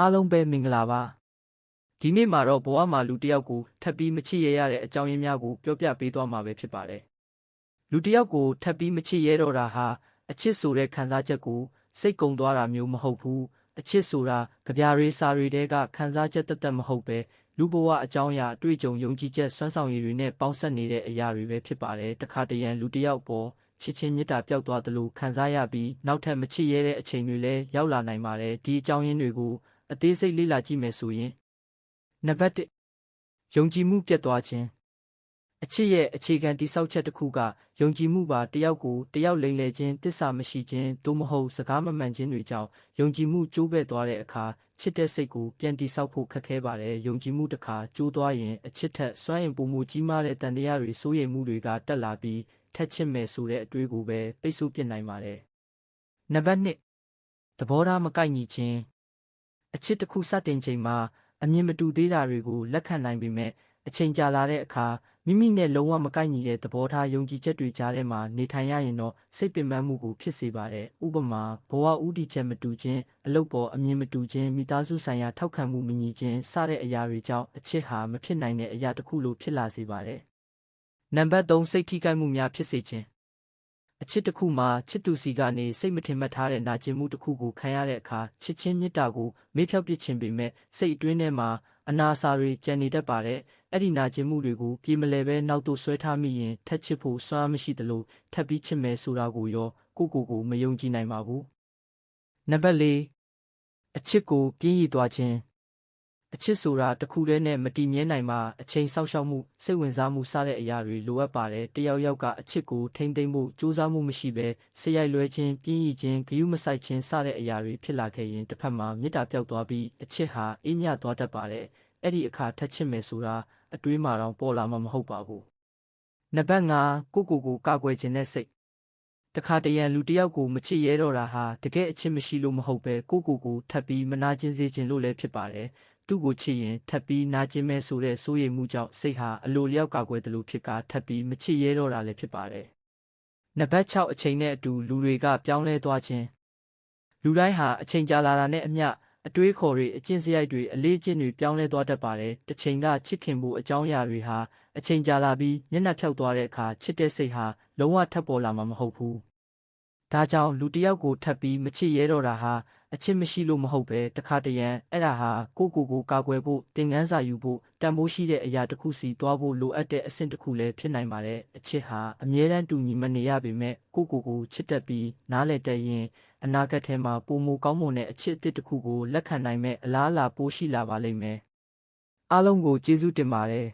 အားလုံးပဲမင်္ဂလာပါဒီနေ့မှာတော့ဘဝမှာလူတစ်ယောက်ကိုထပ်ပြီးမချစ်ရရတဲ့အကြောင်းရင်းများကိုပြောပြပေးသွားမှာပဲဖြစ်ပါတယ်လူတစ်ယောက်ကိုထပ်ပြီးမချစ်ရတော့တာဟာအချစ်ဆိုတဲ့ခံစားချက်ကိုစိတ်ကုံသွားတာမျိုးမဟုတ်ဘူးအချစ်ဆိုတာကြပြရေးစာတွေတဲကခံစားချက်တသက်မဟုတ်ပဲလူဘဝအကြောင်းအရာအတွေ့အကြုံယုံကြည်ချက်စွမ်းဆောင်ရည်တွေနဲ့ပေါင်းစပ်နေတဲ့အရာတွေပဲဖြစ်ပါတယ်တခါတရံလူတစ်ယောက်ပေါ်ချစ်ချင်းမေတ္တာပျောက်သွားသလိုခံစားရပြီးနောက်ထပ်မချစ်ရတဲ့အချိန်တွေလည်းရောက်လာနိုင်ပါတယ်ဒီအကြောင်းရင်းတွေကိုအသေးစိတ်လေ့လာကြည့်မယ်ဆိုရင်နံပါတ်1ယုံကြည်မှုပြတ်သွားခြင်းအချစ်ရဲ့အခြေခံတိဆောက်ချက်တစ်ခုကယုံကြည်မှုပါတယောက်ကိုတယောက်လိမ်လည်ခြင်းတစ္ဆာမရှိခြင်းသို့မဟုတ်စကားမမှန်ခြင်းတွေကြောင့်ယုံကြည်မှုကျိုးပဲ့သွားတဲ့အခါချစ်တဲ့စိတ်ကိုပြန်တိဆောက်ဖို့ခက်ခဲပါတယ်ယုံကြည်မှုတစ်ခါကျိုးသွားရင်အချစ်ထက်စွမ်းရင်ပိုမိုကြီးမားတဲ့တန်တရားတွေစိုးရိမ်မှုတွေကတက်လာပြီးထက်ချစ်မယ်ဆိုတဲ့အတွေးကိုပဲပိတ်ဆို့ပစ်နိုင်ပါတယ်နံပါတ်2သဘောထားမကိုက်ညီခြင်းအချစ်တစ်ခုစတင်ချိန်မှာအမြင်မတူသေးတာတွေကိုလက်ခံနိုင်ပေမဲ့အချိန်ကြာလာတဲ့အခါမိမိနဲ့လုံးဝမကိုက်ညီတဲ့သဘောထားယုံကြည်ချက်တွေကြားထဲမှာနေထိုင်ရရင်တော့စိတ်ပင်ပန်းမှုကိုဖြစ်စေပါတယ်။ဥပမာဘဝဥတီချက်မတူခြင်းအလုပ်ပေါ်အမြင်မတူခြင်းမိသားစုဆိုင်ရာထောက်ခံမှုမညီခြင်းစတဲ့အရာတွေကြောင့်အချစ်ဟာမဖြစ်နိုင်တဲ့အရာတစ်ခုလိုဖြစ်လာစေပါတယ်။နံပါတ်3စိတ်ထိခိုက်မှုများဖြစ်စေခြင်းအချစ်တစ်ခုမှာချစ်သူစီကနေစိတ်မထင်မှတ်ထားတဲ့နာကျင်မှုတစ်ခုကိုခံရတဲ့အခါချစ်ချင်းမေတ္တာကိုမေ့ဖျောက်ပစ်ခြင်းပေမဲ့စိတ်အတွင်းထဲမှာအနာစာတွေကျန်နေတတ်ပါတယ်အဲ့ဒီနာကျင်မှုတွေကိုပြေမလဲပဲနောက်သို့ဆွဲထားမိရင်ထက်ချစ်ဖို့စွမ်းမရှိသလိုထပ်ပြီးချစ်မယ်ဆိုတာကိုရောကိုမယုံကြည်နိုင်ပါဘူးနံပါတ်4အချစ်ကိုပြင်းရည်သွားခြင်းအချစ်ဆိုတာတစ်ခုတည်းနဲ့မတည်မြဲနိုင်မှာအချိန်ဆောက်ရှောက်မှုစိတ်ဝင်စားမှုစတဲ့အရာတွေလိုအပ်ပါတယ်တယောက်ယောက်ကအချစ်ကိုထိမ့်သိမ့်ဖို့ကြိုးစားမှုမရှိဘဲစိတ်ရိုက်လွှဲခြင်းပြင်းရည်ခြင်းဂရုမစိုက်ခြင်းစတဲ့အရာတွေဖြစ်လာခဲ့ရင်တစ်ဖက်မှာမေတ္တာပျောက်သွားပြီးအချစ်ဟာအေးမြသွားတတ်ပါတယ်အဲ့ဒီအခါထပ်ချစ်မယ်ဆိုတာအတွေးမှာတော့ပေါ်လာမှာမဟုတ်ပါဘူးနံပါတ်5ကိုကာကွယ်ခြင်းနဲ့စိတ်တခါတရံလူတစ်ယောက်ကိုမချစ်ရဲတော့တာဟာတကယ်အချစ်မရှိလို့မဟုတ်ပဲကိုထပ်ပြီးမနာကျင်စေခြင်းလို့လည်းဖြစ်ပါတယ်သူ့ကိုချစ်ရင်ထပ်ပြီးနာကျင်မဲ့ဆိုတဲ့စိုးရိမ်မှုကြောင့်စိတ်ဟာအလိုလျောက်ကာကွယ်တယ်လို့ဖြစ်ကာထပ်ပြီးမချစ်ရဲတော့တာလည်းဖြစ်ပါတယ်နံပါတ်6အချိန်နဲ့အတူလူတွေကပြောင်းလဲသွားခြင်းလူတိုင်းဟာအချိန်ကြာလာတာနဲ့အမျှအတွေးခေါ်တွေအကျင့်စရိုက်တွေအလေးအကျင့်တွေပြောင်းလဲသွားတတ်ပါတယ်တစ်ချိန်ကချစ်ခင်မှုအကြောင်းအရာတွေဟာအချိန်ကြာလာပြီးမျက်နှာဖြောက်သွားတဲ့အခါချစ်တဲ့စိတ်ဟာလုံးဝထပ်ပေါ်လာမှာမဟုတ်ဘူးဒါကြောင့်လူတစ်ယောက်ကိုထပ်ပြီးမချစ်ရဲတော့တာဟာအချစ်မရှိလို့မဟုတ်ပဲတခါတရံအဲ့ဒါဟာကိုကာကွယ်ဖို့သင်ခန်းစာယူဖို့တန်ဖိုးရှိတဲ့အရာတစ်ခုစီသွားဖို့လိုအပ်တဲ့အဆင့်တစ်ခုလည်းဖြစ်နိုင်ပါတယ်အချစ်ဟာအမြဲတမ်းတူညီမနေရပေမဲ့ကိုချစ်တတ်ပြီးနားလည်တတ်ရင်အနာဂတ်ထဲမှာပိုမိုကောင်းမွန်တဲ့အချစ်အသစ်တစ်ခုကိုလက်ခံနိုင်မဲ့အလားအလာပိုရှိလာပါလိမ့်မယ်အားလုံးကိုကျေးဇူးတင်ပါတယ်